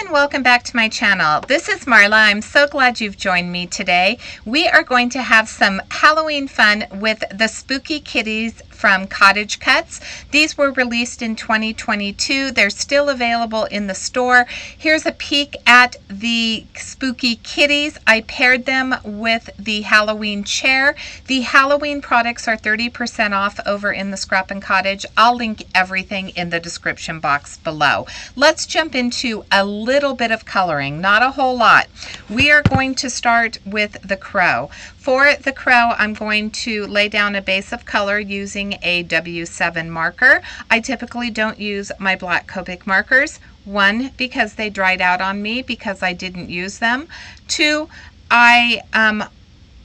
and welcome back to my channel. This is Marla. I'm so glad you've joined me today. We are going to have some Halloween fun with the spooky kitties from CottageCutz. These were released in 2022. They're still available in the store. Here's a peek at the spooky kitties. I paired them with the Halloween chair. The Halloween products are 30% off over in the Scrap and Cottage. I'll link everything in the description box below. Let's jump into a little bit of coloring, not a whole lot. We are going to start with the crow. For the crow, I'm going to lay down a base of color using a W7 marker. I typically don't use my black Copic markers. One, because they dried out on me because I didn't use them. Two, I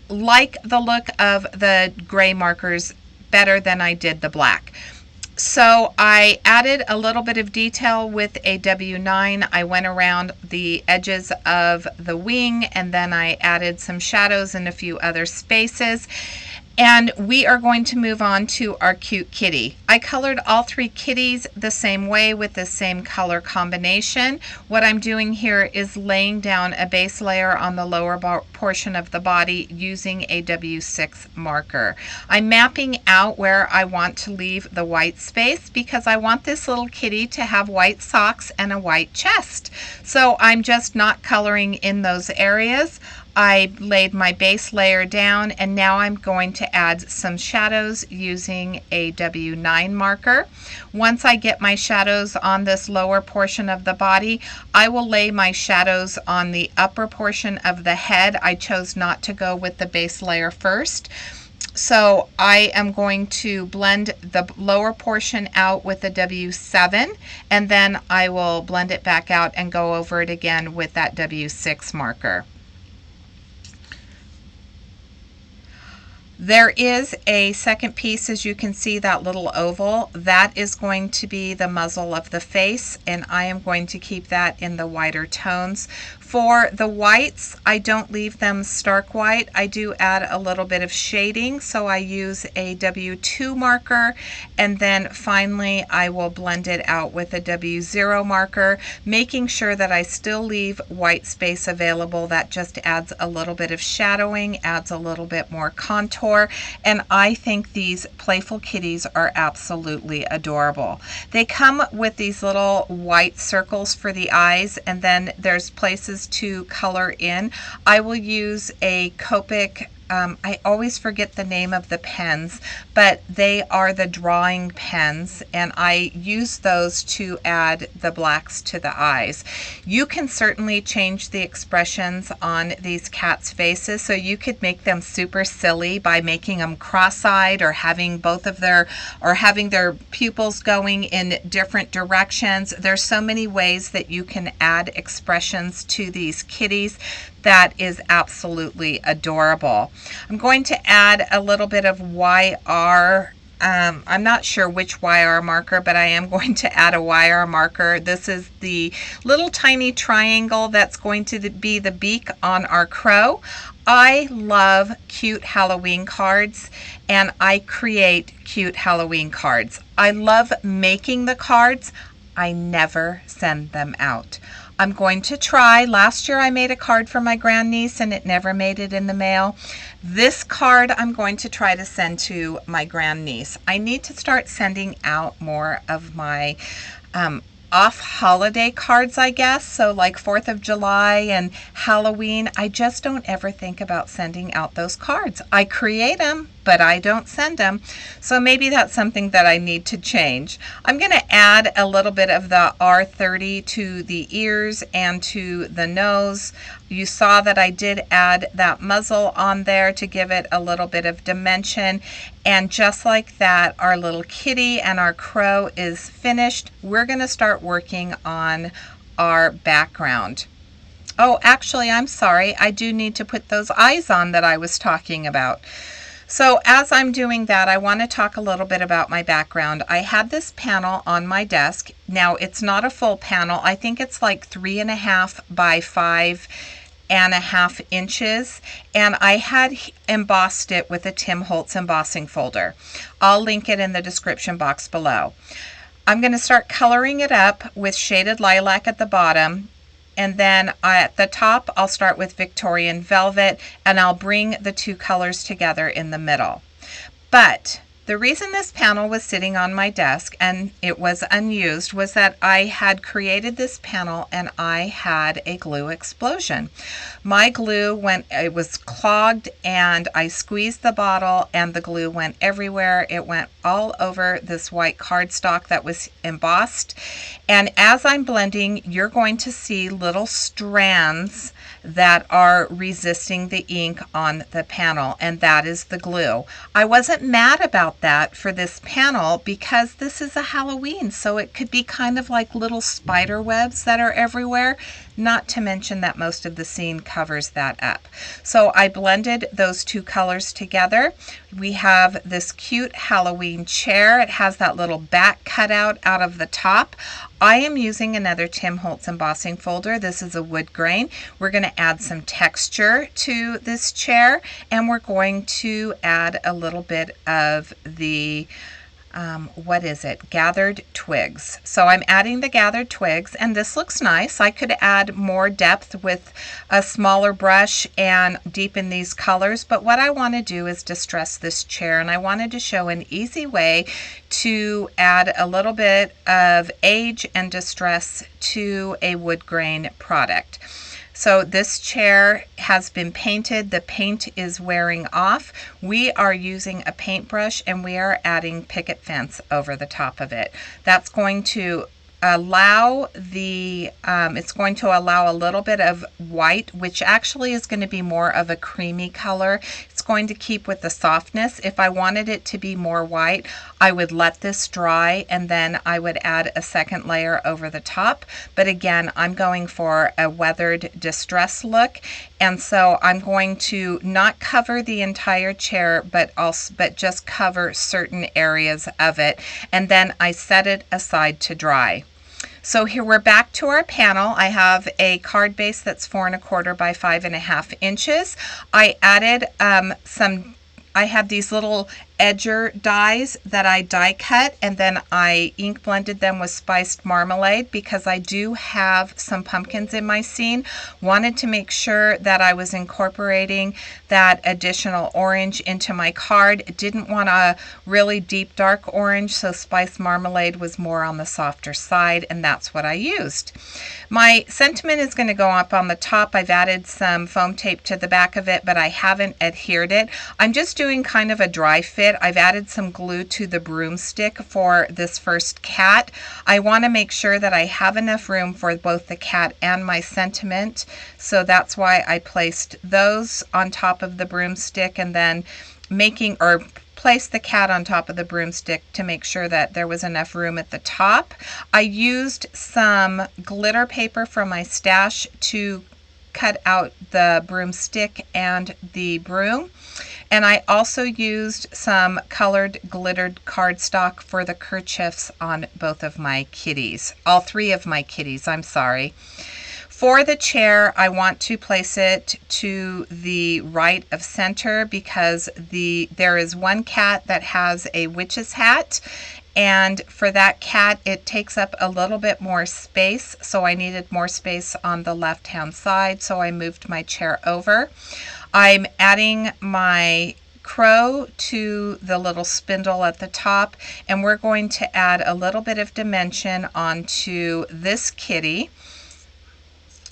like the look of the gray markers better than I did the black. So I added a little bit of detail with a W9. I went around the edges of the wing and then I added some shadows in a few other spaces. And we are going to move on to our cute kitty. I colored all three kitties the same way with the same color combination. What I'm doing here is laying down a base layer on the lower portion of the body using a W6 marker. I'm mapping out where I want to leave the white space because I want this little kitty to have white socks and a white chest. So I'm just not coloring in those areas. I laid my base layer down and now I'm going to add some shadows using a W9 marker. Once I get my shadows on this lower portion of the body, I will lay my shadows on the upper portion of the head. I chose not to go with the base layer first. So I am going to blend the lower portion out with the W7 and then I will blend it back out and go over it again with that W6 marker. There is a second piece, as you can see, that little oval. That is going to be the muzzle of the face, and I am going to keep that in the whiter tones. For the whites, I don't leave them stark white. I do add a little bit of shading, so I use a W2 marker, and then finally I will blend it out with a W0 marker, making sure that I still leave white space available. That just adds a little bit of shadowing, adds a little bit more contour, and I think these playful kitties are absolutely adorable. They come with these little white circles for the eyes, and then there's places to color in. I will use a Copic, I always forget the name of the pens, but they are the drawing pens, and I use those to add the blacks to the eyes. You can certainly change the expressions on these cats' faces, so you could make them super silly by making them cross-eyed or having having their pupils going in different directions. There's so many ways that you can add expressions to these kitties. That is absolutely adorable. I'm going to add a little bit of YR. I'm not sure which YR marker, but I am going to add a YR marker. This is the little tiny triangle that's going to be the beak on our crow. I love cute Halloween cards, and I create cute Halloween cards. I love making the cards. I never send them out. I'm going to try. Last year I made a card for my grandniece and it never made it in the mail. This card I'm going to try to send to my grandniece. I need to start sending out more of my off-holiday cards, I guess. So like 4th of July and Halloween, I just don't ever think about sending out those cards. I create them, but I don't send them. So maybe that's something that I need to change. I'm going to add a little bit of the R30 to the ears and to the nose. You saw that I did add that muzzle on there to give it a little bit of dimension. And just like that, our little kitty and our crow is finished. We're going to start working on our background. Oh, actually, I'm sorry. I do need to put those eyes on that I was talking about. So as I'm doing that, I want to talk a little bit about my background. I had this panel on my desk. Now, it's not a full panel. I think it's like 3.5 by 5.5 inches, and I had embossed it with a Tim Holtz embossing folder. I'll link it in the description box below. I'm going to start coloring it up with shaded lilac at the bottom. and then at the top I'll start with Victorian Velvet, and I'll bring the two colors together in the middle. But the reason this panel was sitting on my desk and it was unused was that I had created this panel and I had a glue explosion. My glue it was clogged, and I squeezed the bottle and the glue went everywhere. It went all over this white cardstock that was embossed. And as I'm blending, you're going to see little strands that are resisting the ink on the panel, and that is the glue. I wasn't mad about that for this panel because this is a Halloween, so it could be kind of like little spider webs that are everywhere, not to mention that most of the scene covers that up. So I blended those two colors together. We have this cute Halloween chair. It has that little back cutout out of the top. I am using another Tim Holtz embossing folder. This is a wood grain. We're going to add some texture to this chair, and we're going to add a little bit of the gathered twigs. So I'm adding the gathered twigs, and this looks nice. I could add more depth with a smaller brush and deepen these colors, but what I want to do is distress this chair, and I wanted to show an easy way to add a little bit of age and distress to a wood grain product. So this chair has been painted. The paint is wearing off. We are using a paintbrush, and we are adding picket fence over the top of it. That's going to allow it's going to allow a little bit of white, which actually is going to be more of a creamy color. It's going to keep with the softness. If I wanted it to be more white, I would let this dry and then I would add a second layer over the top. But again, I'm going for a weathered distress look, and so I'm going to not cover the entire chair, but just cover certain areas of it, and then I set it aside to dry. So here we're back to our panel. I have a card base that's 4 1/4 by 5 1/2 inches. I added I have these little edger dies that I die cut, and then I ink blended them with spiced marmalade because I do have some pumpkins in my scene. Wanted to make sure that I was incorporating that additional orange into my card. Didn't want a really deep dark orange, so spiced marmalade was more on the softer side, and that's what I used. My sentiment is going to go up on the top. I've added some foam tape to the back of it, but I haven't adhered it. I'm just doing kind of a dry fit. I've added some glue to the broomstick for this first cat. I want to make sure that I have enough room for both the cat and my sentiment, so that's why I placed those on top of the broomstick, and then place the cat on top of the broomstick to make sure that there was enough room at the top. I used some glitter paper from my stash to cut out the broomstick and the broom. And I also used some colored glittered cardstock for the kerchiefs on both of my kitties. All 3 of my kitties, I'm sorry. For the chair, I want to place it to the right of center because there is one cat that has a witch's hat, and for that cat it takes up a little bit more space, so I needed more space on the left hand side, so I moved my chair over. I'm adding my crow to the little spindle at the top, and we're going to add a little bit of dimension onto this kitty,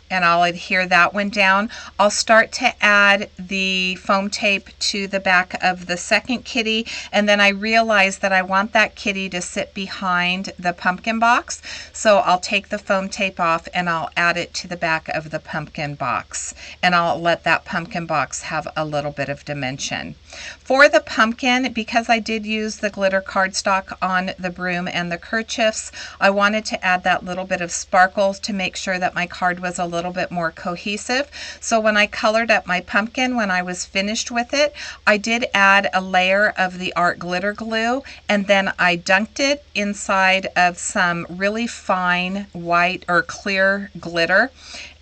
and I'll adhere that one down. I'll start to add the foam tape to the back of the second kitty, and then I realize that I want that kitty to sit behind the pumpkin box, so I'll take the foam tape off and I'll add it to the back of the pumpkin box, and I'll let that pumpkin box have a little bit of dimension. For the pumpkin, because I did use the glitter cardstock on the broom and the kerchiefs, I wanted to add that little bit of sparkles to make sure that my card was a little bit more cohesive. So when I colored up my pumpkin, when I was finished with it, I did add a layer of the art glitter glue, and then I dunked it inside of some really fine white or clear glitter,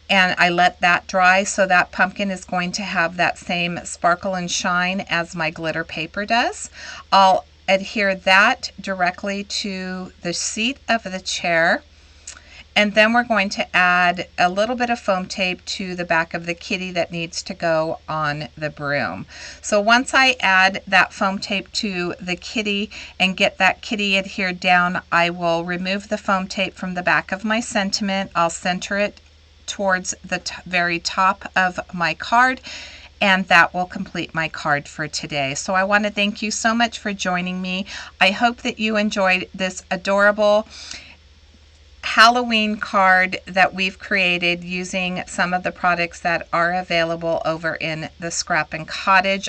and I let that dry, so that pumpkin is going to have that same sparkle and shine as my glitter paper does. I'll adhere that directly to the seat of the chair, And then we're going to add a little bit of foam tape to the back of the kitty that needs to go on the broom. So once I add that foam tape to the kitty and get that kitty adhered down, I will remove the foam tape from the back of my sentiment. I'll center it towards the very top of my card, and that will complete my card for today. So I want to thank you so much for joining me. I hope that you enjoyed this adorable Halloween card that we've created using some of the products that are available over in the Scrap and Cottage.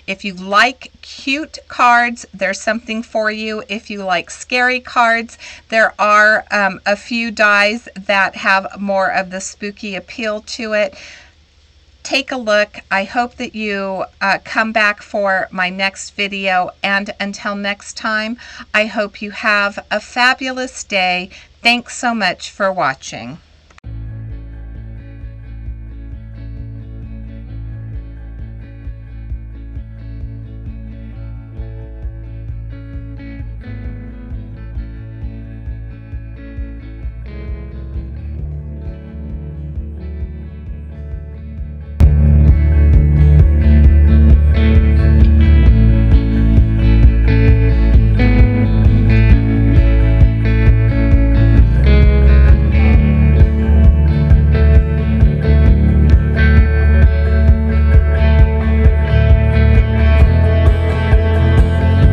If you like cute cards, there's something for you. If you like scary cards, there are a few dies that have more of the spooky appeal to it. Take a look. I hope that you come back for my next video, and until next time, I hope you have a fabulous day. Thanks so much for watching.